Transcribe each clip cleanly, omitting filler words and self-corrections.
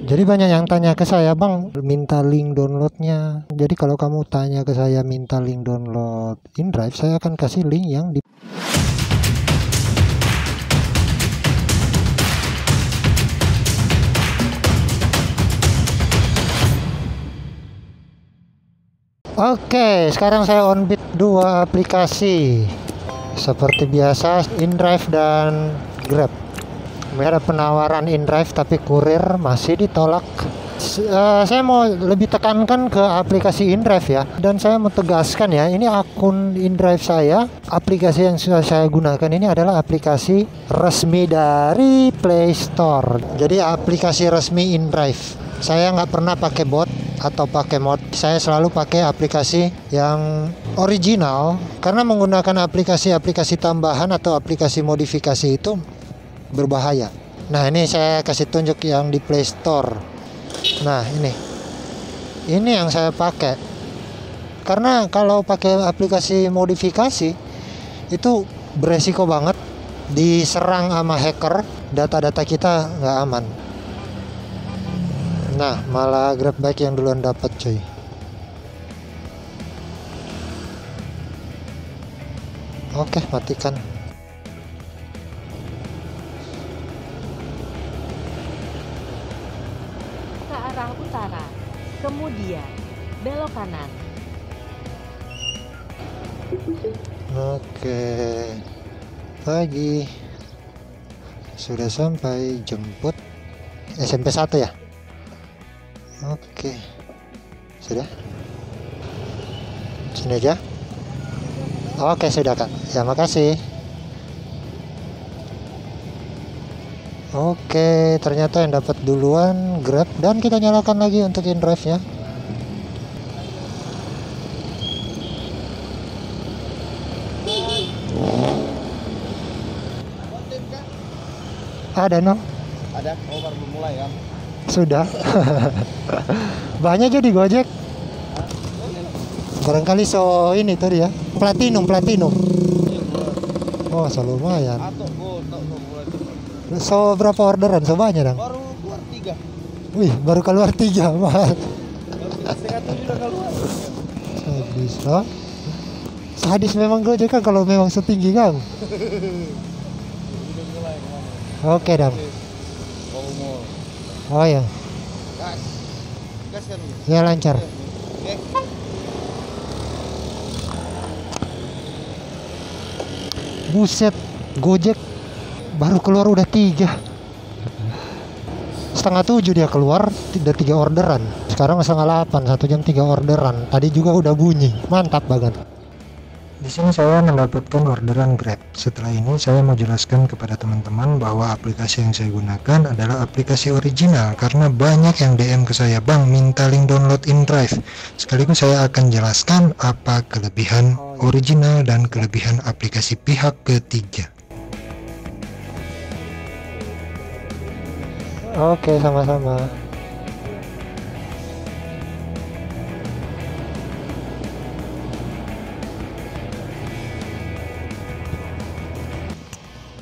Jadi banyak yang tanya ke saya, Bang, minta link downloadnya. Jadi kalau kamu tanya ke saya minta link download InDrive, saya akan kasih link yang di... Oke, sekarang saya on bid dua aplikasi. Seperti biasa, InDrive dan Grab. Ada penawaran InDrive tapi kurir masih ditolak. Saya mau lebih tekankan ke aplikasi InDrive ya. Dan saya mau tegaskan ya, ini akun InDrive saya. Aplikasi yang sudah saya gunakan ini adalah aplikasi resmi dari Play Store. Jadi aplikasi resmi InDrive. Saya nggak pernah pakai bot atau pakai mod. Saya selalu pakai aplikasi yang original. Karena menggunakan aplikasi-aplikasi tambahan atau aplikasi modifikasi itu berbahaya. Nah, ini saya kasih tunjuk yang di Play Store. Nah, ini yang saya pakai. Karena kalau pakai aplikasi modifikasi itu beresiko banget diserang sama hacker, data-data kita nggak aman. Nah, malah Grab Bike yang duluan dapat, cuy. Oke, matikan. Ke arah utara, kemudian belok kanan. Oke, pagi. Sudah sampai, jemput SMP 1 ya? Oke, sudah? Sini aja? Oke, sudah Kak. Ya, makasih. Oke, ternyata yang dapat duluan Grab. Dan kita nyalakan lagi untuk InDrive ya. Ada no? Ada, baru mulai ya. Sudah. Banyak jadi Gojek. Barangkali ini tadi ya. Platinum. Oh, so lumayan. So berapa orderan? So banyak dong. Baru keluar 3. Wih, baru keluar 3 mahal. Setengah 7 udah keluar. Sadis, oh. Sadis memang Gojek kan kalau memang setinggi kan. Udah mulai kemana? Oke dong. Mau. Oh ya, Gas kan? ya lancar. Oke. Buset, Gojek baru keluar udah 3. Setengah 7 dia keluar, udah 3 orderan. Sekarang setengah 8, 1 jam 3 orderan. Tadi juga udah bunyi, mantap banget. Di sini saya mendapatkan orderan Grab. Setelah ini saya mau jelaskan kepada teman-teman bahwa aplikasi yang saya gunakan adalah aplikasi original karena banyak yang DM ke saya, "Bang, minta link download InDrive." Sekaligus saya akan jelaskan apa kelebihan original dan kelebihan aplikasi pihak ketiga. Oke, sama-sama.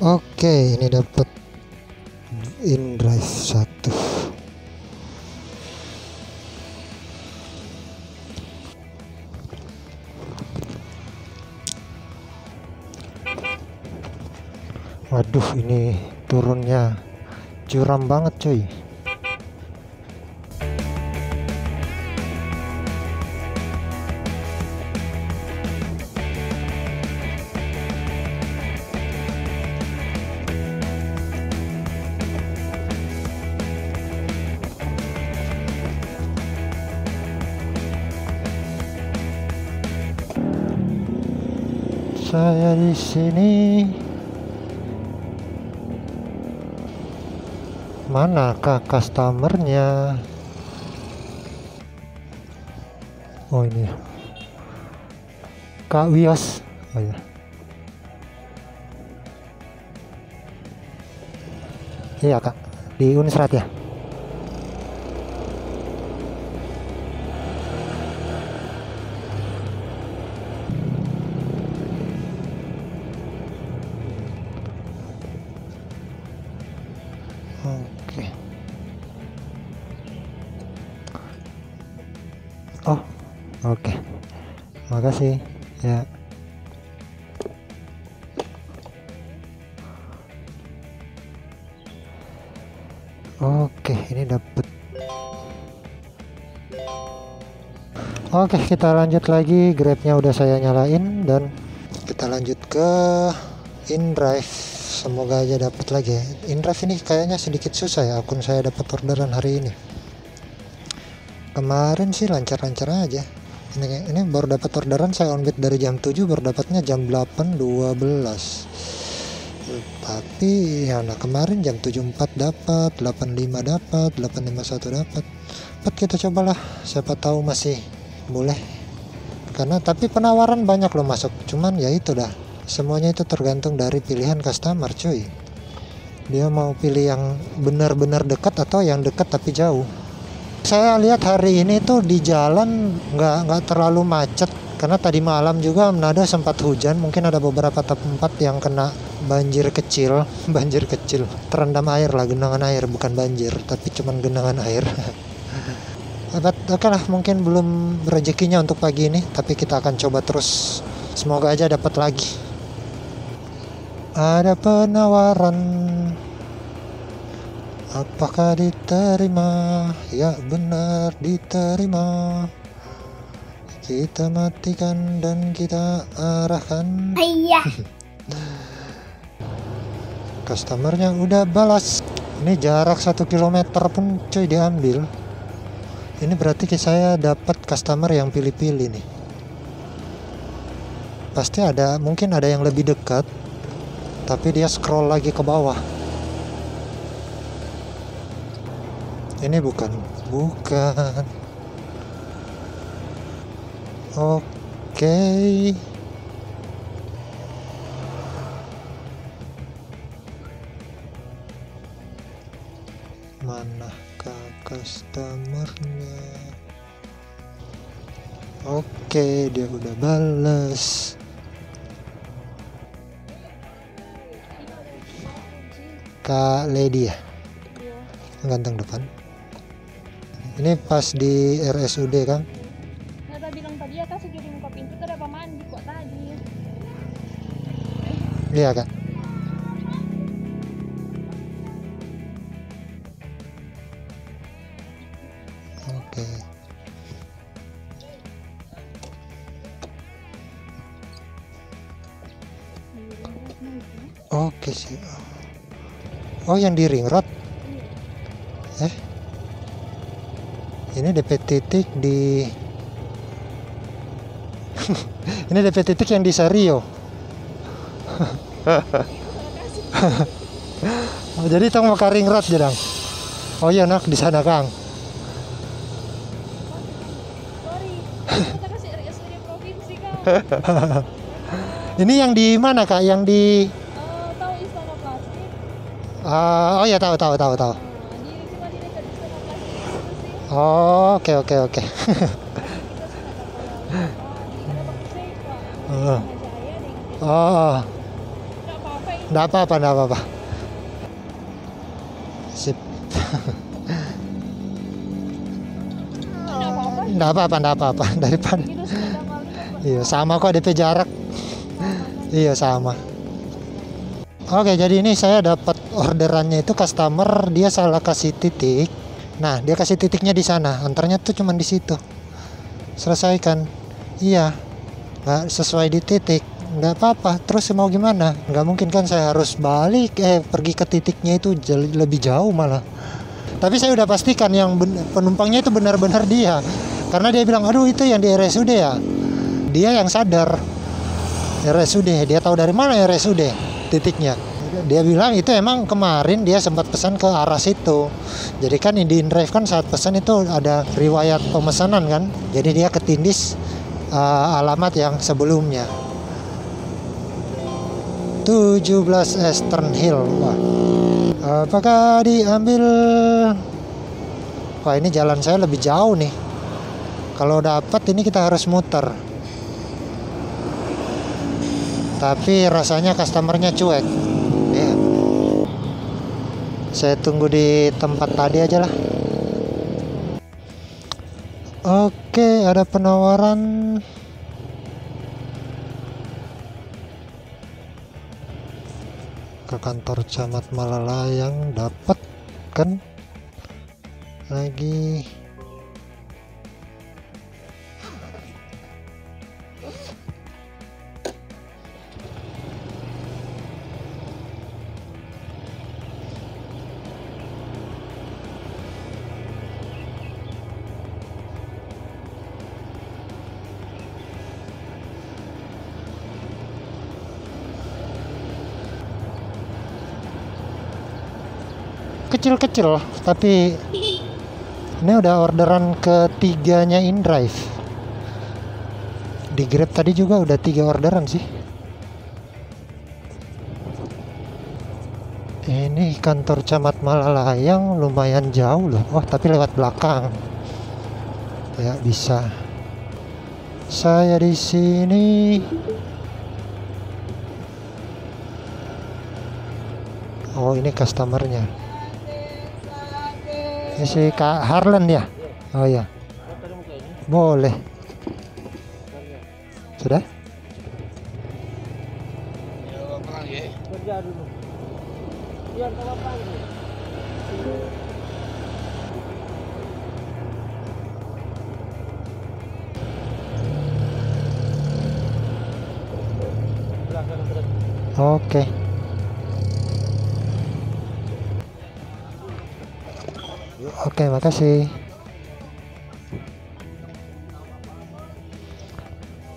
Oke, ini dapat InDrive 1. Waduh, ini turunnya curam banget cuy. Saya di sini. Manakah customernya? Oh, ini Kak Wios. Oh ya. Iya Kak, di Unisrat ya. Oke. Oh, oke. Makasih. Ya. Oke, ini dapet. Oke, kita lanjut lagi. Grabnya udah saya nyalain dan kita lanjut ke InDrive. Semoga aja dapat lagi. InDrive ini kayaknya sedikit susah ya. Akun saya dapat orderan hari ini. Kemarin sih lancar-lancar aja. Ini baru dapat orderan, saya onbit dari jam 7, baru dapatnya jam 8.12. Tapi ya nah kemarin jam 7.4 dapat, 8.5 dapat, 8.51 dapat. Kita cobalah, siapa tahu masih boleh. Karena tapi penawaran banyak loh masuk. Cuman ya itu dah. Semuanya itu tergantung dari pilihan customer, cuy. Dia mau pilih yang benar-benar dekat atau yang dekat tapi jauh. Saya lihat hari ini tuh di jalan nggak terlalu macet karena tadi malam juga Manado sempat hujan. Mungkin ada beberapa tempat yang kena banjir kecil, terendam air lah, genangan air, bukan banjir tapi cuman genangan air. Oke lah, mungkin belum rezekinya untuk pagi ini, tapi kita akan coba terus. Semoga aja dapat lagi. Ada penawaran. Apakah diterima? Ya benar diterima. Kita matikan dan kita arahkan. Iya. Customernya udah balas. Ini jarak 1 km pun cuy diambil. Ini berarti saya dapat customer yang pilih-pilih nih. Pasti ada, mungkin ada yang lebih dekat, tapi dia scroll lagi ke bawah. Ini bukan. Oke. Manakah customernya? Oke, dia udah balas. Kak Lady ya? Ganteng depan. Ini pas di RSUD kan? Nggak bilang tadi ya kak sebelum buka pintu tuh ada apa mandi kok tadi. Iya kak. Oke. Oke sih. Oh yang di ring road? Ini DP titik di ini DP titik yang di Sario. Oh, jadi tong mau ring road jedang. Oh iya nak di sana Kang. Sorry, kita kasih RSUD provinsi kak. Ini yang di mana Kak? Yang di Tahu Istana Plastik? oh ya tahu. Di cuma di dekat Istana Plastik itu sih. Oh, oke. Kita sudah tahu di Karabak Save pak. Oh. Jaya deh. Oh, Nggak apa-apa ini. enggak apa-apa. Sip. Nggak apa-apa. Enggak apa-apa daripada. Kita sudah ada kali kok. Iya, sama kok DP jarak. Iya, sama. Oke, jadi ini saya dapat orderannya itu customer dia salah kasih titik. Nah, dia kasih titiknya di sana. Antarnya tuh cuman di situ. Selesaikan. Iya. Nggak sesuai di titik. Nggak apa-apa. Terus mau gimana? Nggak mungkin kan saya harus balik pergi ke titiknya itu lebih jauh malah. Tapi saya udah pastikan yang penumpangnya itu benar-benar dia. Karena dia bilang, "Aduh, itu yang di RSUD ya." Dia yang sadar. RSUD, dia tahu dari mana RSUD titiknya. Dia bilang itu emang kemarin dia sempat pesan ke arah situ. Jadi kan di InDrive kan saat pesan itu ada riwayat pemesanan kan. Jadi dia ketindis alamat yang sebelumnya. 17 Eastern Hill. Wah. Apakah diambil? Wah, ini jalan saya lebih jauh nih. Kalau dapat ini kita harus muter. Tapi rasanya customernya cuek. Ya. Saya tunggu di tempat tadi aja lah. Oke. Oke, ada penawaran ke kantor Camat Malalayang, dapat kan lagi. Kecil-kecil, tapi ini udah orderan ketiganya InDrive. Di Grab tadi juga udah 3 orderan sih. Ini kantor Camat Malalayang lumayan jauh loh. Wah, tapi lewat belakang. Ya bisa. Saya di sini. Oh, ini customernya. Ini si Kak Harlan ya? Oh ya. Boleh. Sudah? Kerja dulu. Iya, enggak apa-apa. Oke. Oke, makasih.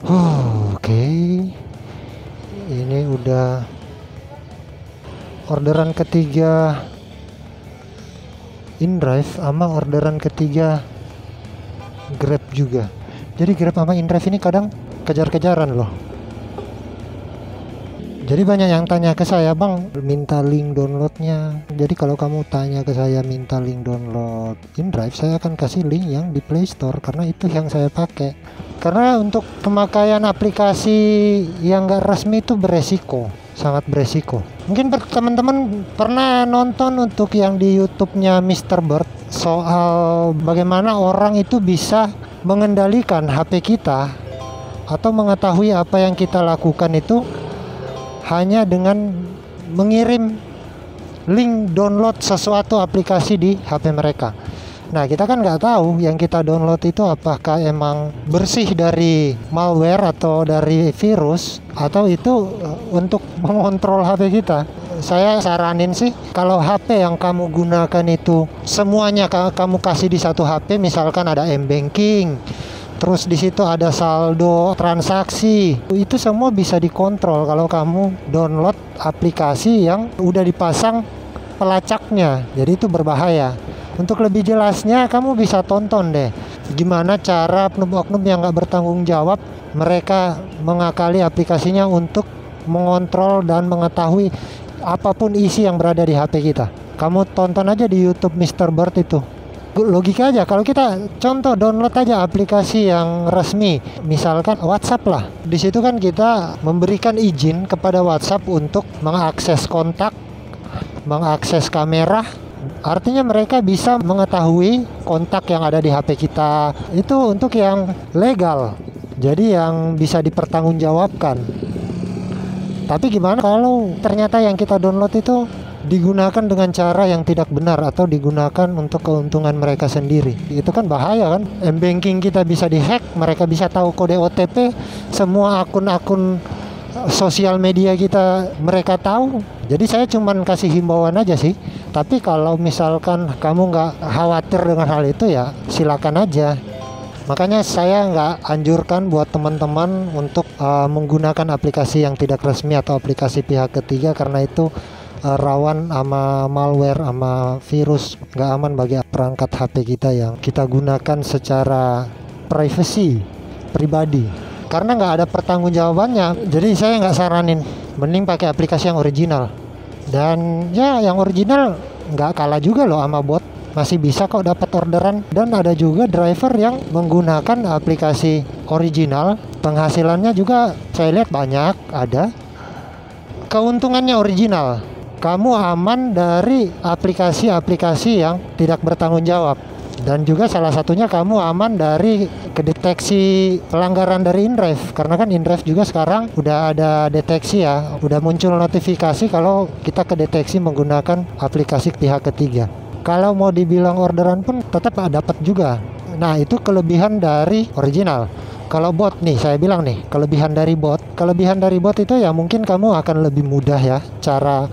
Oke. Ini udah orderan ketiga InDrive sama orderan ketiga Grab juga. Jadi Grab sama InDrive ini kadang kejar-kejaran loh. Jadi banyak yang tanya ke saya, Bang, minta link downloadnya. Jadi kalau kamu tanya ke saya minta link download InDrive, saya akan kasih link yang di Play Store karena itu yang saya pakai. Karena untuk pemakaian aplikasi yang nggak resmi itu beresiko, sangat beresiko. Mungkin teman-teman pernah nonton untuk yang di YouTube-nya Mr. Bird soal bagaimana orang itu bisa mengendalikan HP kita atau mengetahui apa yang kita lakukan itu hanya dengan mengirim link download sesuatu aplikasi di HP mereka. Nah, kita kan nggak tahu yang kita download itu apakah emang bersih dari malware atau dari virus, atau itu untuk mengontrol HP kita. Saya saranin sih, kalau HP yang kamu gunakan itu semuanya kamu kasih di satu HP, misalkan ada M-Banking, terus di situ ada saldo transaksi, itu semua bisa dikontrol kalau kamu download aplikasi yang udah dipasang pelacaknya. Jadi itu berbahaya. Untuk lebih jelasnya kamu bisa tonton deh gimana cara oknum-oknum yang nggak bertanggung jawab mereka mengakali aplikasinya untuk mengontrol dan mengetahui apapun isi yang berada di HP kita. Kamu tonton aja di YouTube Mr. Bird itu. Logika aja, kalau kita contoh download aja aplikasi yang resmi, misalkan WhatsApp lah. Di situ kan kita memberikan izin kepada WhatsApp untuk mengakses kontak, mengakses kamera. Artinya mereka bisa mengetahui kontak yang ada di HP kita. Itu untuk yang legal. Jadi yang bisa dipertanggungjawabkan. Tapi gimana kalau ternyata yang kita download itu digunakan dengan cara yang tidak benar atau digunakan untuk keuntungan mereka sendiri? Itu kan bahaya kan. M-Banking kita bisa dihack, mereka bisa tahu kode OTP, semua akun-akun sosial media kita mereka tahu. Jadi saya cuman kasih himbauan aja sih. Tapi kalau misalkan kamu nggak khawatir dengan hal itu, ya silakan aja. Makanya saya nggak anjurkan buat teman-teman untuk menggunakan aplikasi yang tidak resmi atau aplikasi pihak ketiga, karena itu rawan sama malware, sama virus, nggak aman bagi perangkat HP kita yang kita gunakan secara privacy pribadi, karena nggak ada pertanggungjawabannya. Jadi saya nggak saranin, mending pakai aplikasi yang original. Dan ya yang original nggak kalah juga loh sama bot, masih bisa kok dapat orderan. Dan ada juga driver yang menggunakan aplikasi original, penghasilannya juga saya lihat banyak ada. Keuntungannya original. Kamu aman dari aplikasi-aplikasi yang tidak bertanggung jawab. Dan juga salah satunya kamu aman dari kedeteksi pelanggaran dari InDrive, karena kan InDrive juga sekarang udah ada deteksi ya, udah muncul notifikasi kalau kita kedeteksi menggunakan aplikasi pihak ketiga. Kalau mau dibilang orderan pun tetap dapat juga. Nah, itu kelebihan dari original. Kalau bot nih, saya bilang nih, kelebihan dari bot itu ya mungkin kamu akan lebih mudah ya, cara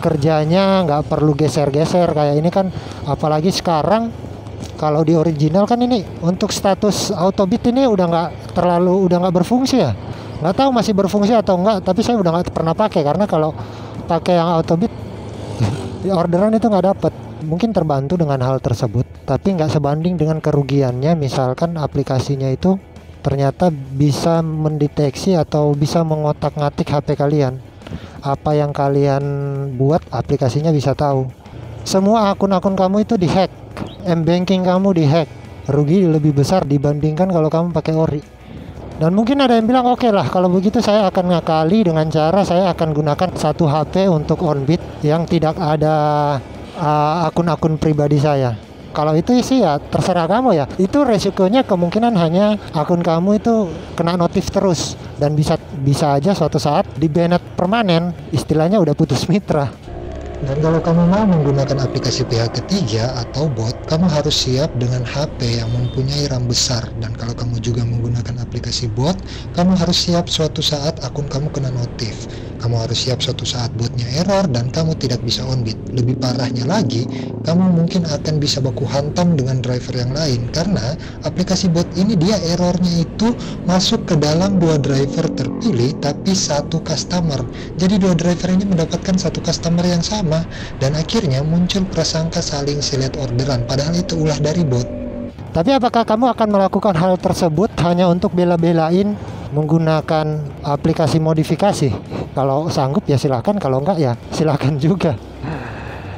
kerjanya nggak perlu geser-geser kayak ini kan. Apalagi sekarang kalau di original kan ini untuk status autobit ini udah nggak berfungsi ya. Nggak tahu masih berfungsi atau enggak, tapi saya udah nggak pernah pakai, karena kalau pakai yang autobit di orderan itu nggak dapat. Mungkin terbantu dengan hal tersebut, tapi nggak sebanding dengan kerugiannya. Misalkan aplikasinya itu ternyata bisa mendeteksi atau bisa mengotak-ngatik HP kalian. Apa yang kalian buat aplikasinya bisa tahu. Semua akun-akun kamu itu dihack, m-banking kamu dihack, rugi lebih besar dibandingkan kalau kamu pakai ori. Dan mungkin ada yang bilang, oke lah kalau begitu saya akan ngakali dengan cara saya akan gunakan satu HP untuk OnBit yang tidak ada akun-akun pribadi saya. Kalau itu sih ya terserah kamu ya. Itu resikonya kemungkinan hanya akun kamu itu kena notif terus, dan bisa aja suatu saat di-banned permanen, istilahnya udah putus mitra. Dan kalau kamu mau menggunakan aplikasi pihak ketiga atau bot, kamu harus siap dengan HP yang mempunyai RAM besar. Dan kalau kamu juga menggunakan aplikasi bot, kamu harus siap suatu saat akun kamu kena notif. Kamu harus siap suatu saat botnya error dan kamu tidak bisa OnBit. Lebih parahnya lagi, kamu mungkin akan bisa baku hantam dengan driver yang lain, karena aplikasi bot ini dia errornya itu masuk ke dalam dua driver terpilih tapi satu customer. Jadi dua driver ini mendapatkan satu customer yang sama, dan akhirnya muncul prasangka saling silet orderan, padahal itu ulah dari bot. Tapi apakah kamu akan melakukan hal tersebut hanya untuk bela-belain menggunakan aplikasi modifikasi? Kalau sanggup ya silahkan, kalau enggak ya silahkan juga.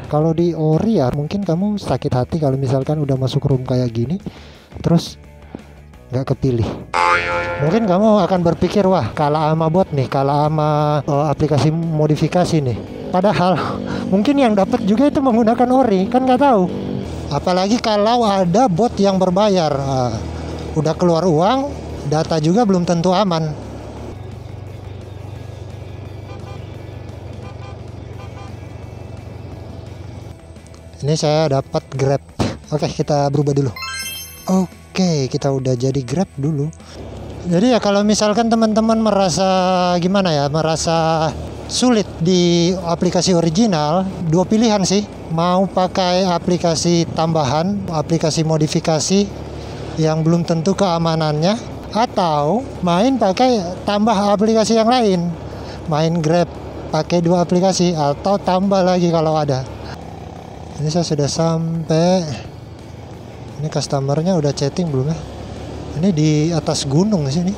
Kalau di ori ya mungkin kamu sakit hati kalau misalkan udah masuk room kayak gini terus nggak kepilih. Mungkin kamu akan berpikir, wah kalah sama bot nih, kalah sama aplikasi modifikasi nih. Padahal mungkin yang dapat juga itu menggunakan ori, kan nggak tahu. Apalagi kalau ada bot yang berbayar, udah keluar uang, data juga belum tentu aman. Ini saya dapat Grab. Oke, kita berubah dulu. Oke, kita udah jadi Grab dulu. Jadi ya kalau misalkan teman-teman merasa gimana ya, merasa sulit di aplikasi original, dua pilihan sih. Mau pakai aplikasi tambahan, aplikasi modifikasi yang belum tentu keamanannya, atau main pakai tambah aplikasi yang lain. Main Grab pakai dua aplikasi atau tambah lagi kalau ada. Ini saya sudah sampai. Ini customernya udah chatting belum ya? Ini di atas gunung sini.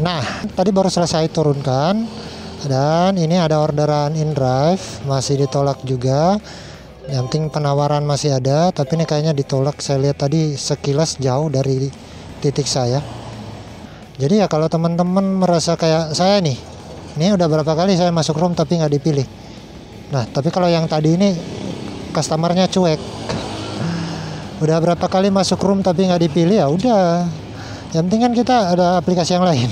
Nah, tadi baru selesai turunkan. Dan ini ada orderan InDrive, masih ditolak juga. Yang penting penawaran masih ada, tapi ini kayaknya ditolak. Saya lihat tadi sekilas jauh dari titik saya. Jadi ya kalau teman-teman merasa kayak saya nih, ini udah berapa kali saya masuk room tapi nggak dipilih. Nah, tapi kalau yang tadi ini customernya cuek, udah berapa kali masuk room tapi nggak dipilih, ya udah. Yang penting kan kita ada aplikasi yang lain.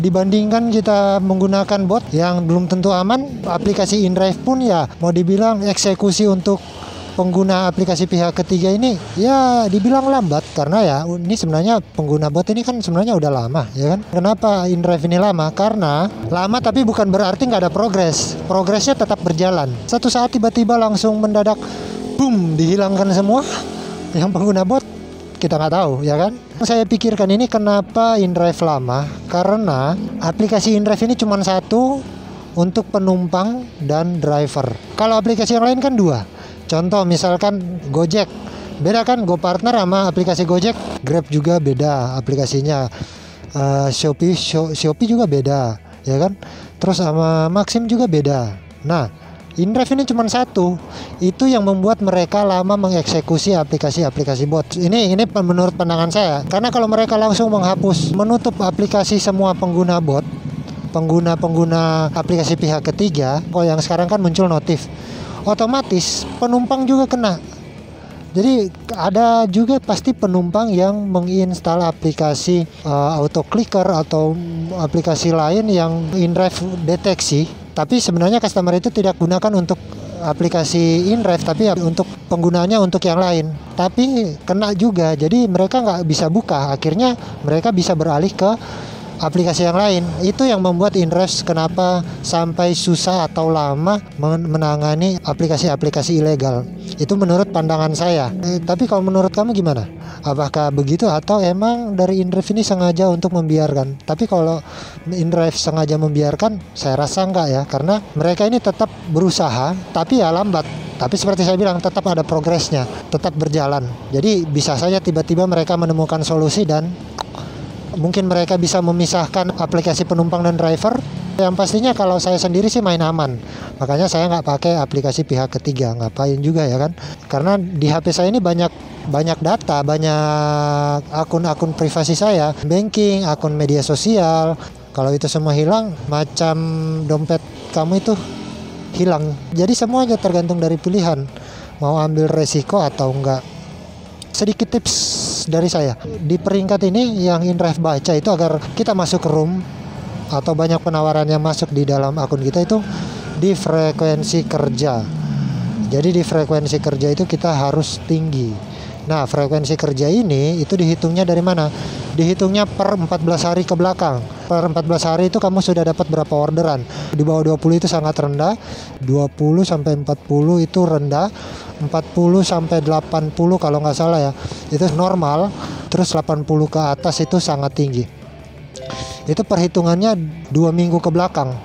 Dibandingkan kita menggunakan bot yang belum tentu aman, aplikasi InDrive pun ya mau dibilang eksekusi untuk pengguna aplikasi pihak ketiga ini ya dibilang lambat, karena ya ini sebenarnya pengguna bot ini kan sebenarnya udah lama ya kan. Kenapa InDrive ini lama? Karena lama tapi bukan berarti nggak ada progresnya tetap berjalan. Satu saat tiba-tiba langsung mendadak boom dihilangkan semua yang pengguna bot, kita nggak tahu ya kan. Saya pikirkan ini kenapa InDrive lama, karena aplikasi InDrive ini cuma satu untuk penumpang dan driver. Kalau aplikasi yang lain kan dua. Contoh misalkan Gojek, beda kan GoPartner sama aplikasi Gojek. Grab juga beda aplikasinya. Shopee juga beda, ya kan. Terus sama Maxim juga beda. Nah, InDrive ini cuma satu. Itu yang membuat mereka lama mengeksekusi aplikasi-aplikasi bot. Ini menurut pandangan saya. Karena kalau mereka langsung menghapus, menutup aplikasi semua pengguna bot, pengguna aplikasi pihak ketiga, kalau yang sekarang kan muncul notif, otomatis penumpang juga kena. Jadi ada juga pasti penumpang yang menginstal aplikasi auto clicker atau aplikasi lain yang InDrive deteksi, tapi sebenarnya customer itu tidak gunakan untuk aplikasi InDrive, tapi untuk penggunaannya untuk yang lain. Tapi kena juga, jadi mereka nggak bisa buka. Akhirnya mereka bisa beralih ke aplikasi yang lain. Itu yang membuat InDrive kenapa sampai susah atau lama menangani aplikasi-aplikasi ilegal. Itu menurut pandangan saya. Tapi kalau menurut kamu gimana? Apakah begitu atau emang dari InDrive ini sengaja untuk membiarkan? Tapi kalau InDrive sengaja membiarkan, saya rasa enggak ya, karena mereka ini tetap berusaha, tapi ya lambat. Tapi seperti saya bilang, tetap ada progresnya, tetap berjalan. Jadi bisa saja tiba-tiba mereka menemukan solusi dan mungkin mereka bisa memisahkan aplikasi penumpang dan driver. Yang pastinya kalau saya sendiri sih main aman, makanya saya nggak pakai aplikasi pihak ketiga. Ngapain juga ya kan, karena di HP saya ini banyak data, banyak akun-akun privasi saya, banking, akun media sosial. Kalau itu semua hilang, macam dompet kamu itu hilang. Jadi semuanya tergantung dari pilihan, mau ambil resiko atau enggak. Sedikit tips dari saya di peringkat ini yang InDrive baca itu, agar kita masuk ke room atau banyak penawaran yang masuk di dalam akun kita itu di frekuensi kerja. Jadi di frekuensi kerja itu kita harus tinggi. Nah, frekuensi kerja ini itu dihitungnya dari mana? Dihitungnya per 14 hari ke belakang. Per 14 hari itu kamu sudah dapat berapa orderan. Di bawah 20 itu sangat rendah, 20 sampai 40 itu rendah, 40 sampai 80 kalau nggak salah ya, itu normal. Terus 80 ke atas itu sangat tinggi. Itu perhitungannya 2 minggu ke belakang.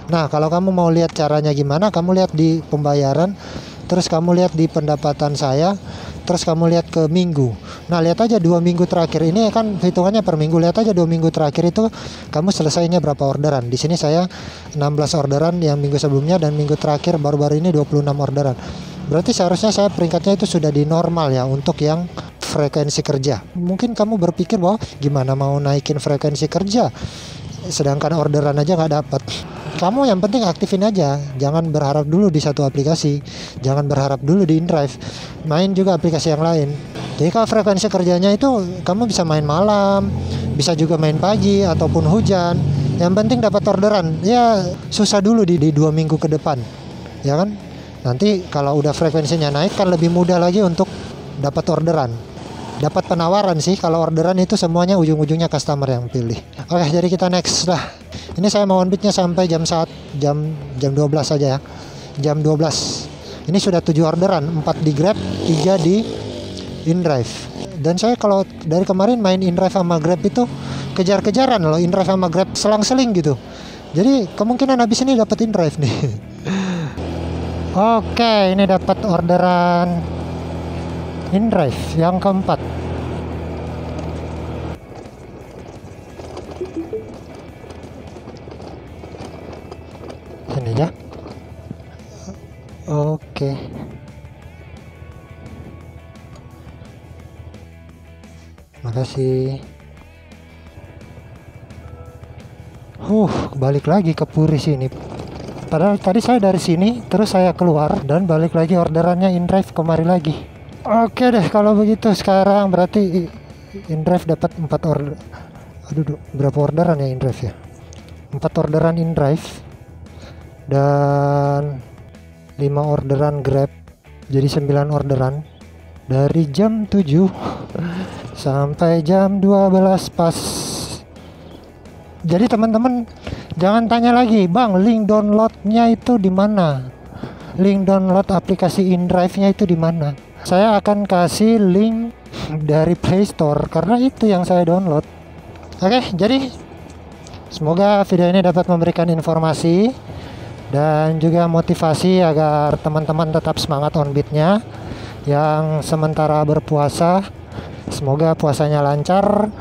Nah, kalau kamu mau lihat caranya gimana, kamu lihat di pembayaran, terus kamu lihat di pendapatan saya, terus kamu lihat ke minggu. Nah, lihat aja 2 minggu terakhir ini kan hitungannya per minggu. Lihat aja 2 minggu terakhir itu kamu selesainya berapa orderan. Di sini saya 16 orderan yang minggu sebelumnya, dan minggu terakhir baru-baru ini 26 orderan. Berarti seharusnya saya peringkatnya itu sudah di normal ya untuk yang frekuensi kerja. Mungkin kamu berpikir bahwa gimana mau naikin frekuensi kerja sedangkan orderan aja nggak dapat. Kamu yang penting aktifin aja, jangan berharap dulu di satu aplikasi, jangan berharap dulu di InDrive, main juga aplikasi yang lain. Jadi kalau frekuensi kerjanya itu kamu bisa main malam, bisa juga main pagi ataupun hujan, yang penting dapat orderan. Ya susah dulu di 2 minggu ke depan, ya kan. Nanti kalau udah frekuensinya naik kan lebih mudah lagi untuk dapat orderan, dapat penawaran sih. Kalau orderan itu semuanya ujung-ujungnya customer yang pilih. Oke, jadi kita next lah. Ini saya mau on-bidnya sampai jam 12 saja ya. Jam 12. Ini sudah 7 orderan, 4 di Grab, 3 di InDrive. Dan saya kalau dari kemarin main InDrive sama Grab itu kejar-kejaran loh, InDrive sama Grab selang-seling gitu. Jadi kemungkinan habis ini dapat InDrive nih. Oke, ini dapat orderan InDrive yang keempat. Ini ya. Oke. Makasih. Balik lagi ke Puri sini. Padahal tadi saya dari sini, terus saya keluar dan balik lagi orderannya InDrive kemari lagi. Oke deh, kalau begitu sekarang berarti InDrive dapat 4 order. Aduh, berapa orderan ya InDrive ya? 4 orderan InDrive dan 5 orderan Grab. Jadi 9 orderan dari jam 7 sampai jam 12 pas. Jadi teman-teman jangan tanya lagi, "Bang, link downloadnya itu di mana? Link download aplikasi InDrive-nya itu di mana?" Saya akan kasih link dari Play Store karena itu yang saya download. Oke, jadi semoga video ini dapat memberikan informasi dan juga motivasi agar teman-teman tetap semangat on-bidnya. Yang sementara berpuasa, semoga puasanya lancar.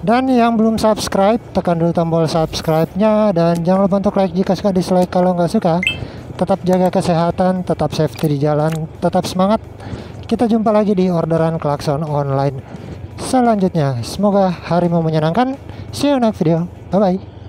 Dan yang belum subscribe, tekan dulu tombol subscribe-nya. Dan jangan lupa untuk like jika suka, dislike kalau nggak suka. Tetap jaga kesehatan, tetap safety di jalan, tetap semangat. Kita jumpa lagi di orderan klakson online selanjutnya. Semoga harimu menyenangkan. See you next video. Bye-bye.